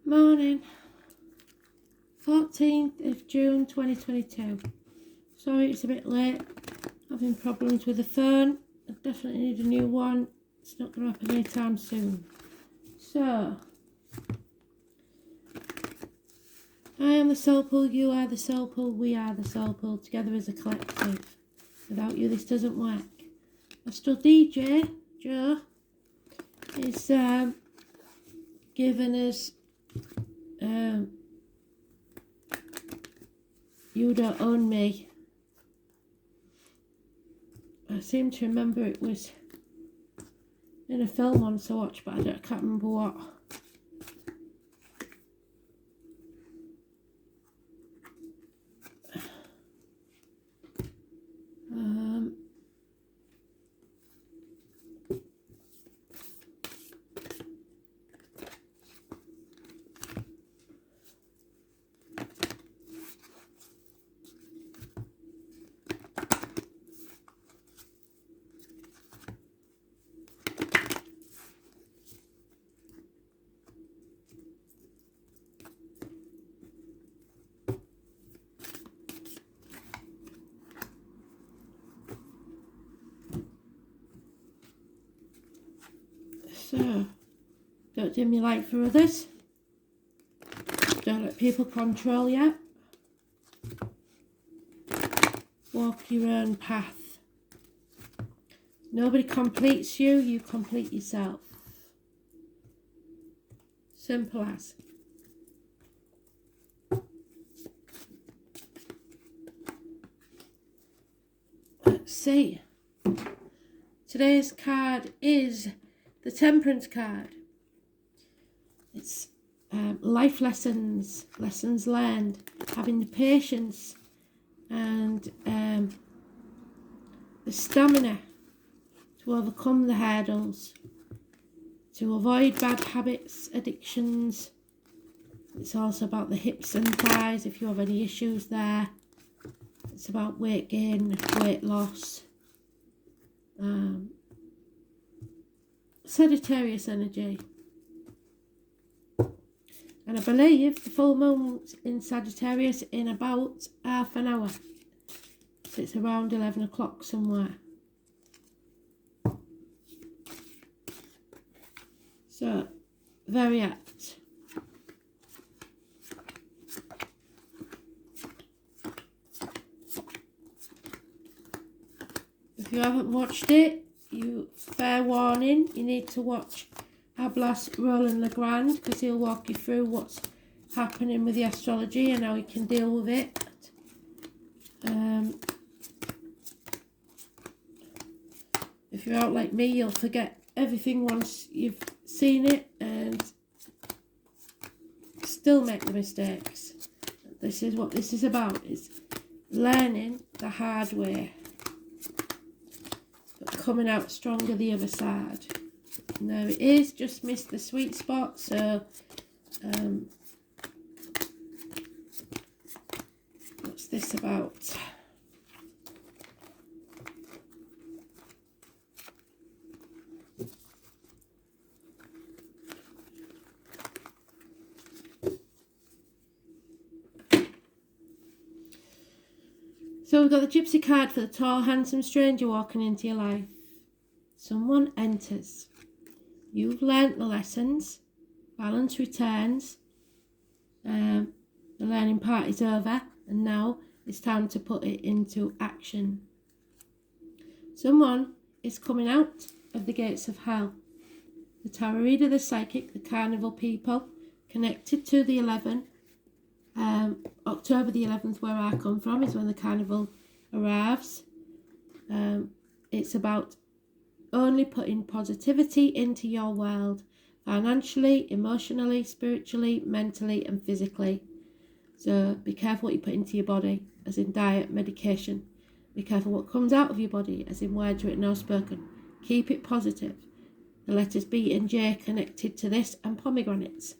Morning, 14th of June 2022. Sorry it's a bit late, having problems with the phone. I definitely need a new one. It's not going to happen anytime soon. So, I am the soul pool, you are the soul pool, we are the soul pool, together as a collective. Without you this doesn't work. Astral DJ, Joe, is giving us You Don't Own Me. I seem to remember it was in a film once I watched, but I can't remember what. So, don't dim your light for others. Don't let people control you. Walk your own path. Nobody completes you, you complete yourself. Simple as. Let's see. Today's card is the Temperance card. It's life lessons, lessons learned, having the patience and the stamina to overcome the hurdles, to avoid bad habits, addictions. It's also about the hips and thighs if you have any issues there. It's about weight gain, weight loss. Sagittarius energy. And I believe the full moon's in Sagittarius in about half an hour. So it's around 11 o'clock somewhere. So, very apt. If you haven't watched it, fair warning, you need to watch Ablas Roland Legrand, because he'll walk you through what's happening with the astrology and how you can deal with it. If you're out like me, you'll forget everything once you've seen it and still make the mistakes. This is what this is about, is learning the hard way, but coming out stronger the other side. Now it is just missed the sweet spot, so what's this about? So we've got the Gypsy card for the tall, handsome stranger walking into your life. Someone enters. You've learnt the lessons. Balance returns. The learning part is over, and now it's time to put it into action. Someone is coming out of the gates of hell. The tarot reader, the psychic, the carnival people, connected to the 11. October the 11th, where I come from, is when the carnival arrives. It's about only putting positivity into your world, financially, emotionally, spiritually, mentally and physically. So be careful what you put into your body, as in diet, medication. Be careful what comes out of your body, as in words written or spoken. Keep it positive. The letters B and J connected to this, and pomegranates.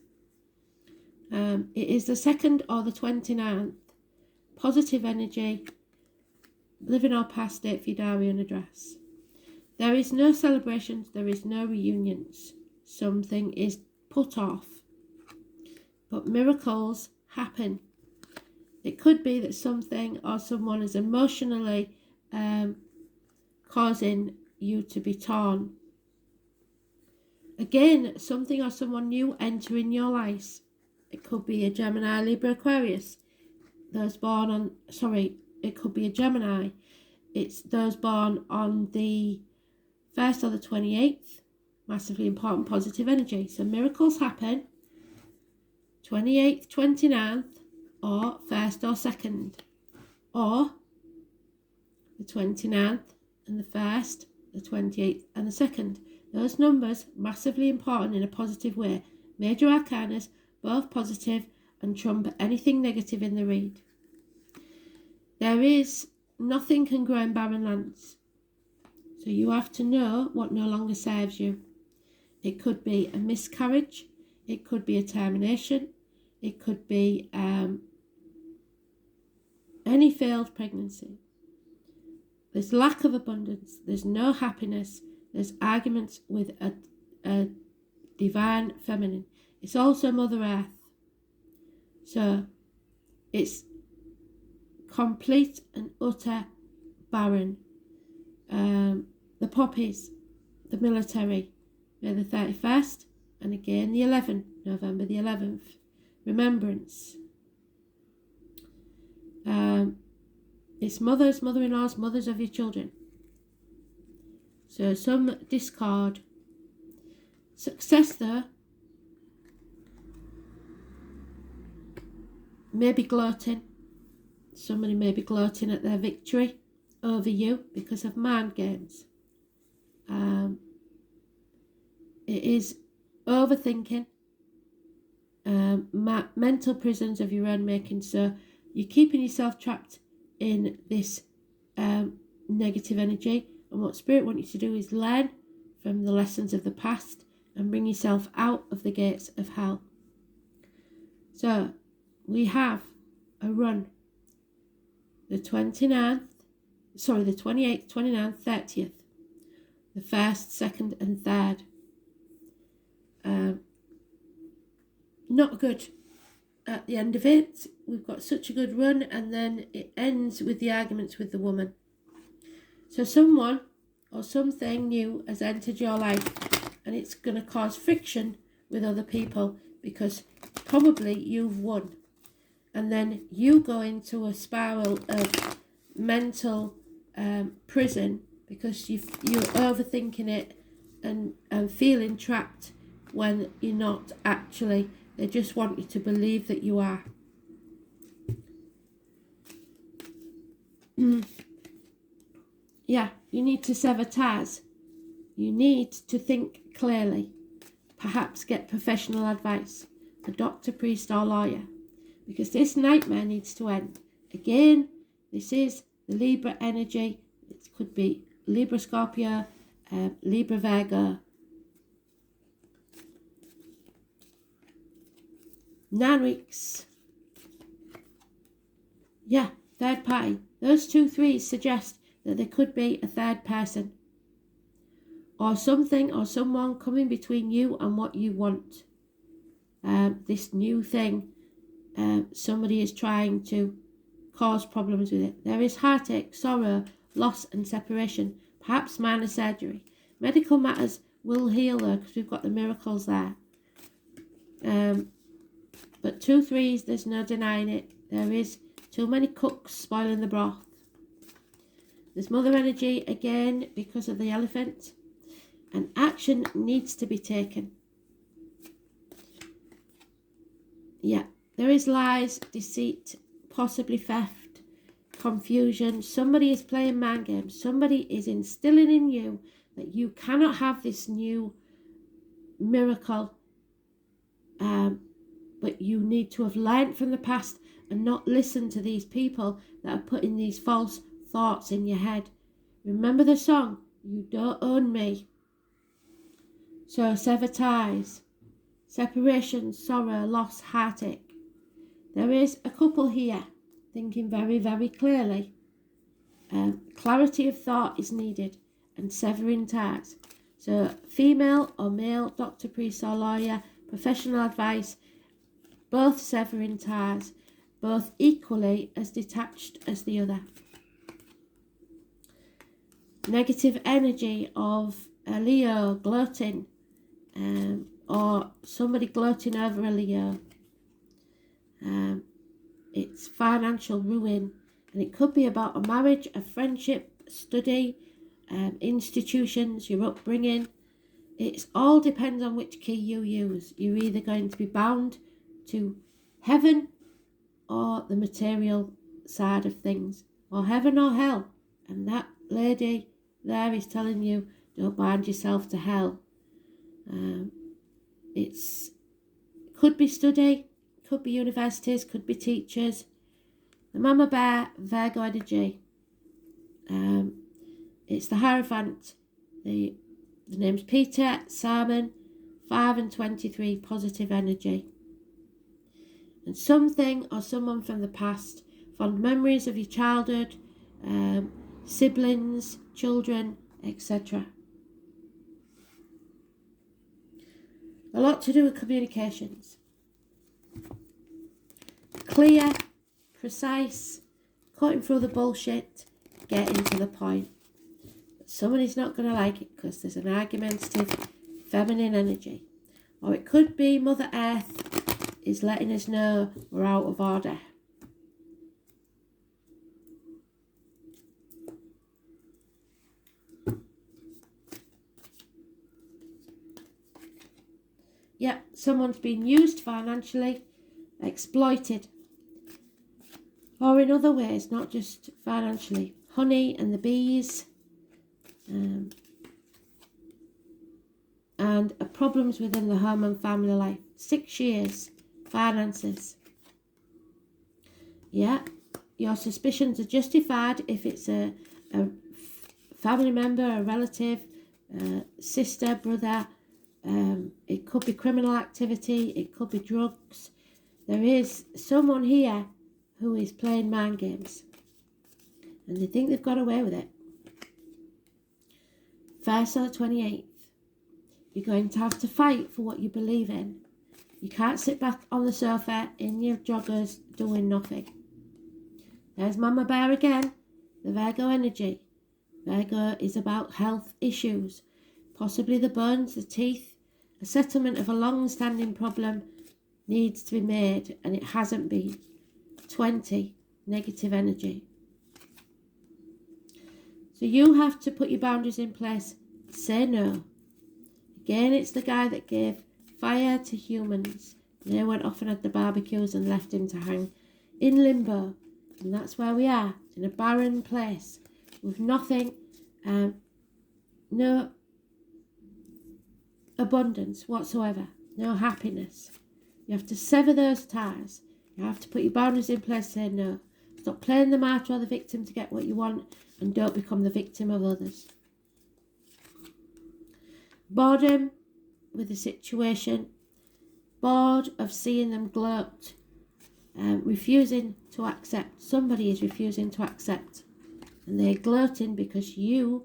It is the 2nd or the 29th. Positive energy. Living or past date for your diary and address. There is no celebrations, there is no reunions. Something is put off. but miracles happen. It could be that something or someone is emotionally causing you to be torn. Again, something or someone new entering your life. It could be a Gemini, Libra, Aquarius. It could be a Gemini. It's those born on the 1st or the 28th. Massively important positive energy. So miracles happen 28th, 29th, or 1st or 2nd. Or the 29th and the 1st, the 28th and the 2nd. Those numbers, massively important in a positive way. Major arcanas, both positive, and trump anything negative in the read. There is nothing can grow in barren lands. So you have to know what no longer serves you. It could be a miscarriage. It could be a termination. It could be any failed pregnancy. There's lack of abundance. There's no happiness. There's arguments with a divine feminine. It's also Mother Earth. So it's complete and utter barren. The poppies, the military, May the 31st, and again the 11th, November the 11th. Remembrance. It's mothers, mother-in-laws, mothers of your children. So some discord. Success though, maybe gloating. Somebody may be gloating at their victory over you because of mind games. It is overthinking, mental prisons of your own making. So you're keeping yourself trapped in this negative energy. And what Spirit wants you to do is learn from the lessons of the past and bring yourself out of the gates of hell. So we have a run. The 28th, 29th, 30th. The 1st, 2nd and 3rd. Not good. At the end of it, we've got such a good run, and then it ends with the arguments with the woman. So someone or something new has entered your life, and it's going to cause friction with other people because probably you've won. And then you go into a spiral of mental prison because you're overthinking it and feeling trapped when you're not actually. They just want you to believe that you are. Yeah, you need to sever ties. You need to think clearly. Perhaps get professional advice, a doctor, priest or lawyer, because this nightmare needs to end. Again, this is the Libra energy. It could be Libra Scorpio, Libra Virgo. 9 weeks. Yeah, third party. Those 2 threes suggest that there could be a third person. Or something or someone coming between you and what you want. This new thing. Somebody is trying to cause problems with it. There is heartache, sorrow, loss and separation. Perhaps minor surgery. Medical matters will heal though because we've got the miracles there. But 2 threes, there's no denying it. There is too many cooks spoiling the broth. There's mother energy again because of the elephant. And action needs to be taken. Yeah, there is lies, deceit, possibly theft, confusion. Somebody is playing mind games. Somebody is instilling in you that you cannot have this new miracle. But you need to have learned from the past and not listen to these people that are putting these false thoughts in your head. Remember the song, You Don't Own Me. So sever ties, separation, sorrow, loss, heartache. There is a couple here thinking very, very clearly. Clarity of thought is needed and severing ties. So female or male, doctor, priest or lawyer, professional advice. both severing ties, both equally as detached as the other. Negative energy of a Leo gloating, or somebody gloating over a Leo. It's financial ruin, and it could be about a marriage, a friendship, study, institutions, your upbringing. It all depends on which key you use. You're either going to be bound to heaven or the material side of things, or heaven or hell. And that lady there is telling you, don't bind yourself to hell. It's could be study, could be universities, could be teachers. The Mama Bear, Virgo energy. It's the Hierophant. The name's Peter, Simon, 5 and 23, positive energy. And something or someone from the past, fond memories of your childhood, siblings, children, etc. A lot to do with communications. Clear, precise, cutting through the bullshit, getting to the point. But somebody's not going to like it because there's an argumentative feminine energy. Or it could be Mother Earth is letting us know we're out of order. Yeah, someone's been used financially, exploited, or in other ways, not just financially. Honey and the bees, and problems within the home and family life. 6 years, finances. Yeah, your suspicions are justified if it's a family member, a relative, sister, brother. It could be criminal activity, it could be drugs. There is someone here who is playing mind games, and they think they've got away with it. 1st or the 28th, you're going to have to fight for what you believe in. You can't sit back on the sofa in your joggers doing nothing. There's Mama Bear again, the Virgo energy. Virgo is about health issues, possibly the bones, the teeth. A settlement of a long-standing problem needs to be made, and it hasn't been. 20, negative energy. So you have to put your boundaries in place. Say no. Again, it's the guy that gave fire to humans. They went off and had the barbecues and left him to hang in limbo. And that's where we are, in a barren place with nothing, no abundance whatsoever, no happiness. You have to sever those ties. You have to put your boundaries in place, say no. Stop playing the martyr or the victim to get what you want, and don't become the victim of others. Boredom with the situation, bored of seeing them gloat, refusing to accept. Somebody is refusing to accept, and they're gloating because you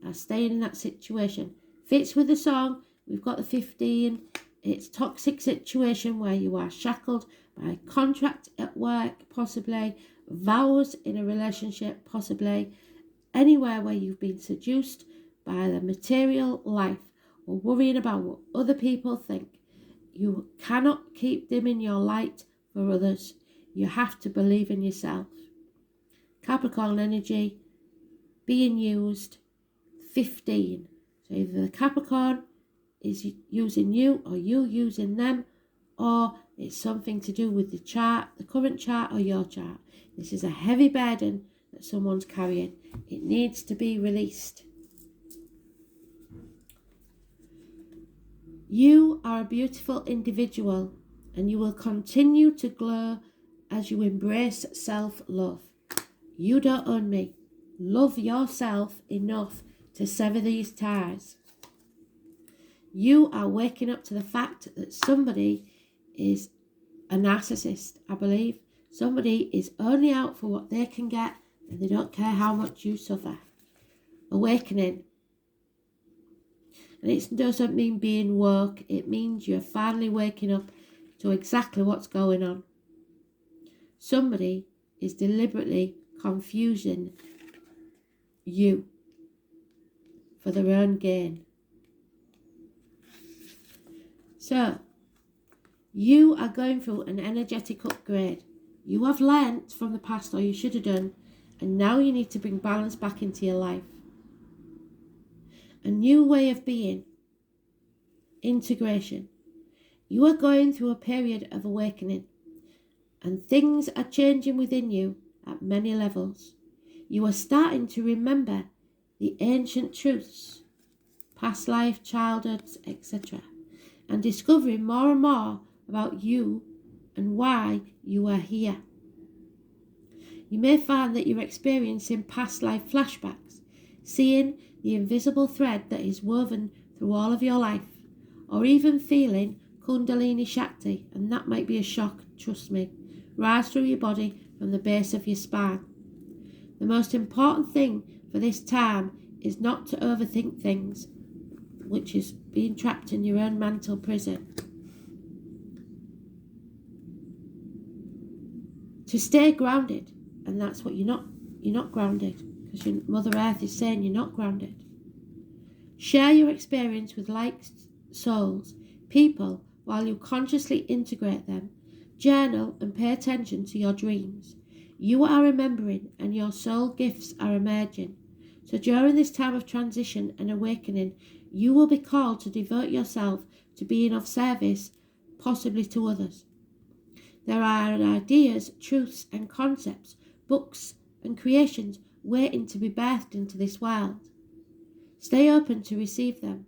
are staying in that situation. Fits with the song. We've got the 15. It's toxic situation where you are shackled by contract at work, possibly vows in a relationship, possibly anywhere where you've been seduced by the material life or worrying about what other people think. You cannot keep dimming your light for others. You have to believe in yourself. Capricorn energy being used, 15. So either the Capricorn is using you or you using them, or it's something to do with the chart, the current chart or your chart. This is a heavy burden that someone's carrying. It needs to be released. You are a beautiful individual, and you will continue to glow as you embrace self-love. You don't own me. Love yourself enough to sever these ties. You are waking up to the fact that somebody is a narcissist, I believe. Somebody is only out for what they can get, and they don't care how much you suffer. Awakening. And it doesn't mean being woke. It means you're finally waking up to exactly what's going on. Somebody is deliberately confusing you for their own gain. So, you are going through an energetic upgrade. You have learnt from the past, or you should have done, and now you need to bring balance back into your life. A new way of being, integration. You are going through a period of awakening, and things are changing within you at many levels. You are starting to remember the ancient truths, past life, childhoods, etc., and discovering more and more about you and why you are here. You may find that you're experiencing past life flashbacks, seeing the invisible thread that is woven through all of your life, or even feeling Kundalini Shakti, and that might be a shock, trust me, rise through your body from the base of your spine. The most important thing for this time is not to overthink things, which is being trapped in your own mental prison. To stay grounded, and that's what you're not grounded, because your Mother Earth is saying you're not grounded. Share your experience with like souls, people, while you consciously integrate them. Journal and pay attention to your dreams. You are remembering, and your soul gifts are emerging. So during this time of transition and awakening, you will be called to devote yourself to being of service, possibly to others. There are ideas, truths and concepts, books and creations waiting to be birthed into this world. Stay open to receive them.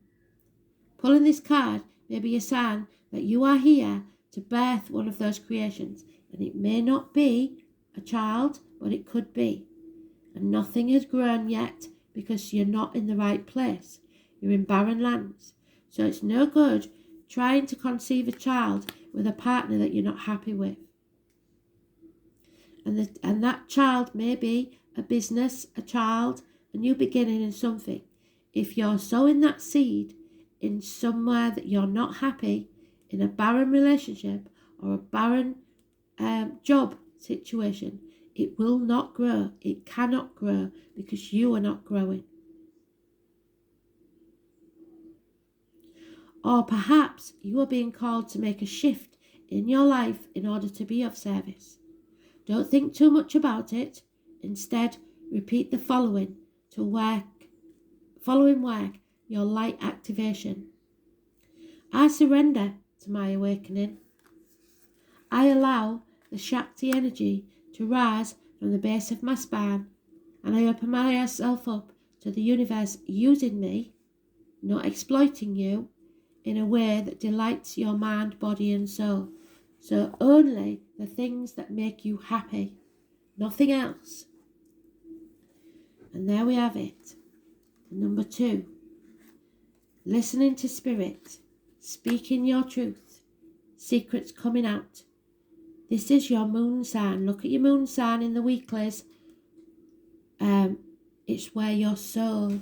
Pulling this card may be a sign that you are here to birth one of those creations, and it may not be a child, but it could be. And nothing has grown yet because you're not in the right place. You're in barren lands. So it's no good trying to conceive a child with a partner that you're not happy with. And that child may be a business, a child, a new beginning in something. If you're sowing that seed in somewhere that you're not happy, in a barren relationship or a barren job situation, it will not grow. It cannot grow because you are not growing. Or perhaps you are being called to make a shift in your life in order to be of service. Don't think too much about it. Instead, repeat the following work your light activation. I surrender to my awakening. I allow the Shakti energy to rise from the base of my spine, and I open myself up to the universe using me, not exploiting you, in a way that delights your mind, body and soul. So only the things that make you happy, nothing else. And there we have it. Number 2, listening to spirit, speaking your truth, secrets coming out. This is your moon sign. Look at your moon sign in the weeklies. It's where your soul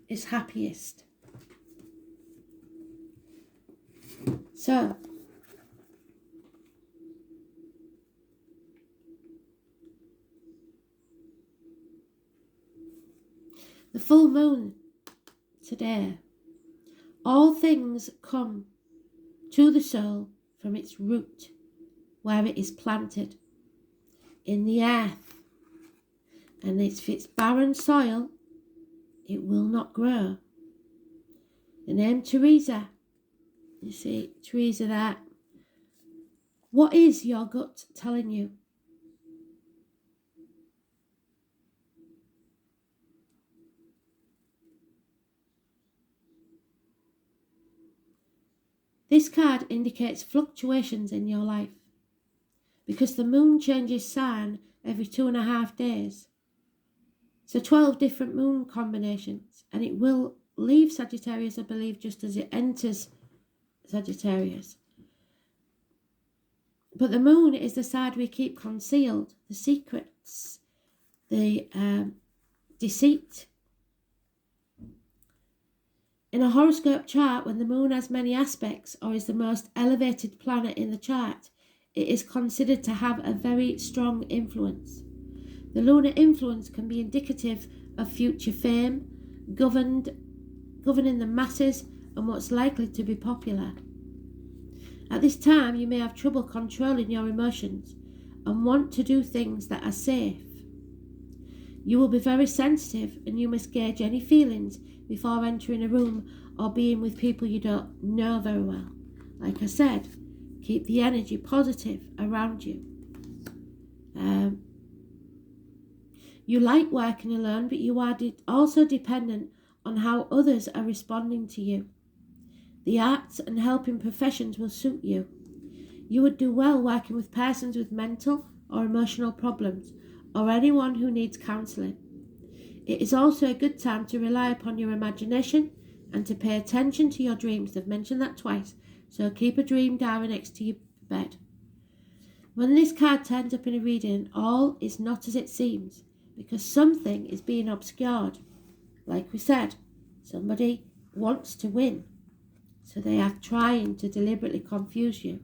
is happiest. So, the full moon today. All things come to the soul from its root, where it is planted in the earth. And if it's barren soil, it will not grow. The name Teresa, you see Teresa there. What is your gut telling you? This card indicates fluctuations in your life because the moon changes sign every 2.5 days. So 12 different moon combinations, and it will leave Sagittarius, I believe, just as it enters Sagittarius. But the moon is the side we keep concealed, the secrets, the deceit. In a horoscope chart, when the moon has many aspects or is the most elevated planet in the chart, it is considered to have a very strong influence. The lunar influence can be indicative of future fame, governing the masses and what's likely to be popular. At this time, you may have trouble controlling your emotions and want to do things that are safe. You will be very sensitive and you must gauge any feelings before entering a room or being with people you don't know very well. Like I said, keep the energy positive around you. You like working alone, but you are also dependent on how others are responding to you. The arts and helping professions will suit you. You would do well working with persons with mental or emotional problems, or anyone who needs counselling. It is also a good time to rely upon your imagination and to pay attention to your dreams. They've mentioned that twice, so keep a dream diary next to your bed. When this card turns up in a reading, all is not as it seems, because something is being obscured. Like we said, somebody wants to win, so they are trying to deliberately confuse you.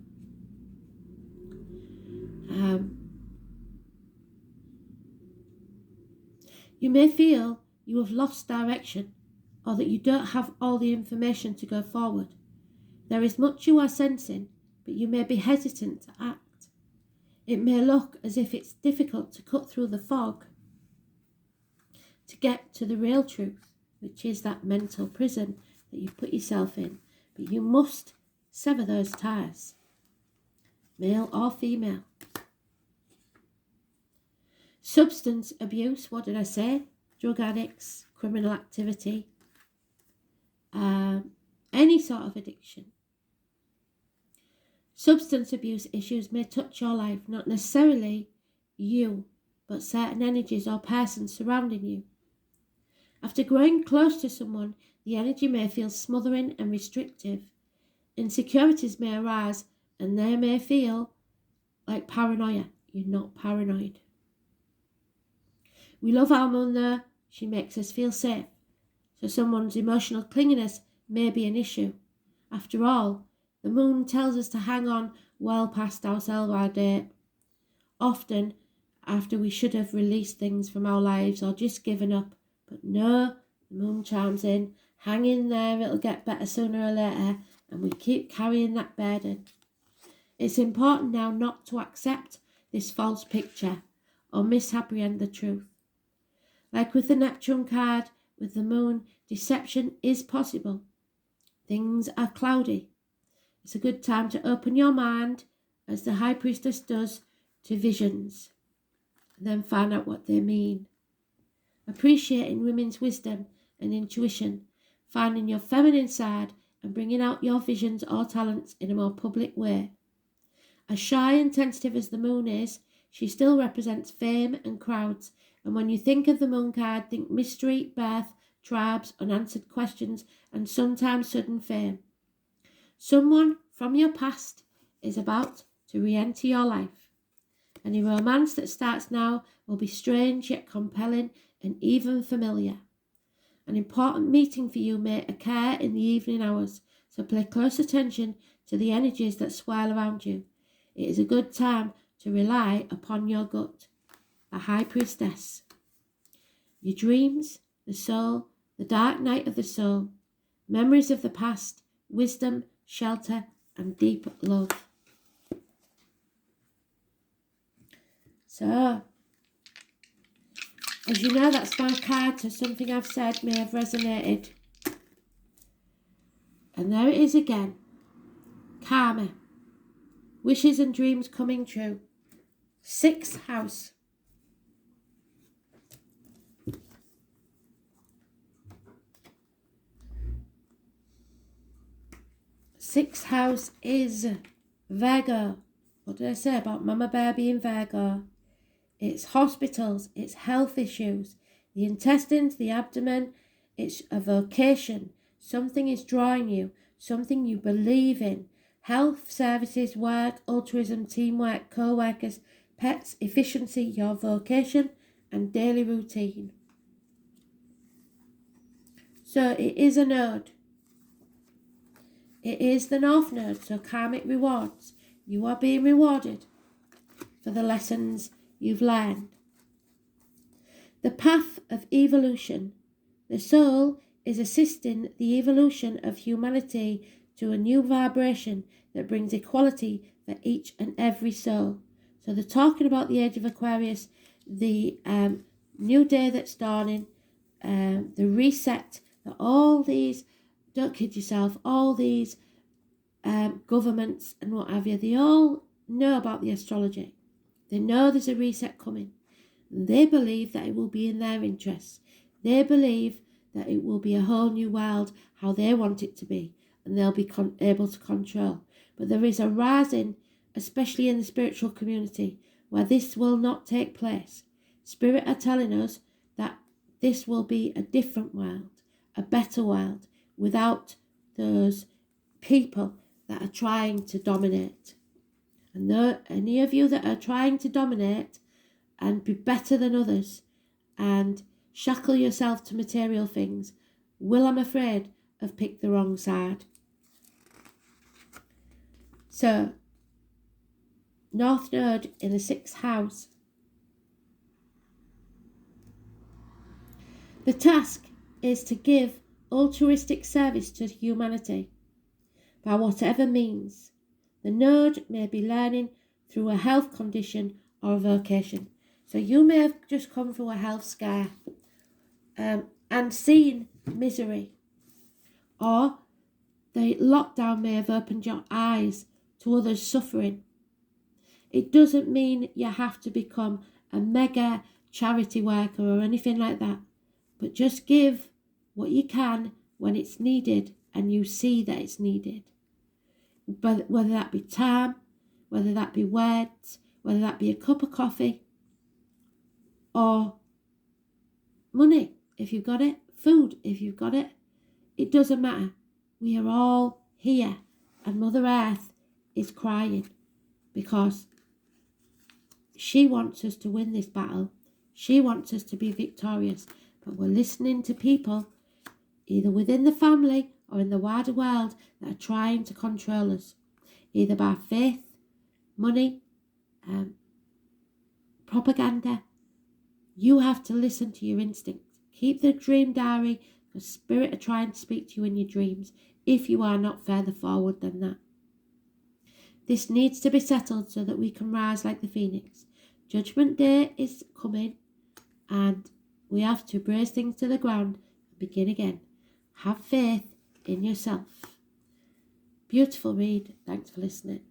You may feel you have lost direction or that you don't have all the information to go forward. There is much you are sensing, but you may be hesitant to act. It may look as if it's difficult to cut through the fog to get to the real truth, which is that mental prison that you put yourself in. But you must sever those ties, male or female. Substance abuse, what did I say? Drug addicts, criminal activity, any sort of addiction. Substance abuse issues may touch your life, not necessarily you, but certain energies or persons surrounding you. After growing close to someone, the energy may feel smothering and restrictive. Insecurities may arise and they may feel like paranoia. You're not paranoid. We love our moon though. She makes us feel safe. So someone's emotional clinginess may be an issue. After all, the moon tells us to hang on well past our sell-by date. Often after we should have released things from our lives or just given up. But no, the moon chimes in. Hang in there, it'll get better sooner or later. And we keep carrying that burden. It's important now not to accept this false picture or misapprehend the truth. Like with the Neptune card, with the moon, deception is possible. Things are cloudy. It's a good time to open your mind, as the High Priestess does, to visions, and then find out what they mean. Appreciating women's wisdom and intuition, finding your feminine side and bringing out your visions or talents in a more public way. As shy and tentative as the moon is, she still represents fame and crowds. And when you think of the moon card, think mystery, birth, tribes, unanswered questions, and sometimes sudden fame. Someone from your past is about to re-enter your life. Any romance that starts now will be strange yet compelling and even familiar. An important meeting for you may occur in the evening hours, so pay close attention to the energies that swirl around you. It is a good time to rely upon your gut. A High Priestess. Your dreams, the soul, the dark night of the soul, memories of the past, wisdom, shelter, and deep love. So, as you know, that's my card, so something I've said may have resonated. And there it is again. Karma. Wishes and dreams coming true. 6th house. Sixth house is Virgo. What did I say about Mama Bear being Virgo? It's hospitals, it's health issues, the intestines, the abdomen, it's a vocation. Something is drawing you, something you believe in. Health, services, work, altruism, teamwork, co-workers, pets, efficiency, your vocation, and daily routine. So it is a node. It is the North Node, so karmic rewards. You are being rewarded for the lessons you've learned. The path of evolution. The soul is assisting the evolution of humanity to a new vibration that brings equality for each and every soul. So they're talking about the age of Aquarius, the new day that's dawning, the reset, that all these, don't kid yourself, all these governments and what have you, they all know about the astrology. They know there's a reset coming. They believe that it will be in their interests. They believe that it will be a whole new world, how they want it to be, and they'll be able to control. But there is a rising, especially in the spiritual community, where this will not take place. Spirit are telling us that this will be a different world, a better world, without those people that are trying to dominate. And any of you that are trying to dominate and be better than others and shackle yourself to material things will, I'm afraid, have picked the wrong side. So, North Node in the 6th house. The task is to give altruistic service to humanity by whatever means. The node may be learning through a health condition or a vocation. So you may have just come through a health scare and seen misery. Or the lockdown may have opened your eyes to others suffering. It doesn't mean you have to become a mega charity worker or anything like that. But just give what you can when it's needed and you see that it's needed. But whether that be time, whether that be words, whether that be a cup of coffee, or money if you've got it, food if you've got it, it doesn't matter. We are all here, and Mother Earth is crying because she wants us to win this battle. She wants us to be victorious, but we're listening to people either within the family or in the wider world that are trying to control us, either by faith, money, propaganda. You have to listen to your instinct. Keep the dream diary, because Spirit are trying to speak to you in your dreams if you are not further forward than that. This needs to be settled so that we can rise like the phoenix. Judgment Day is coming and we have to brace things to the ground and begin again. Have faith in yourself. Beautiful read. Thanks for listening.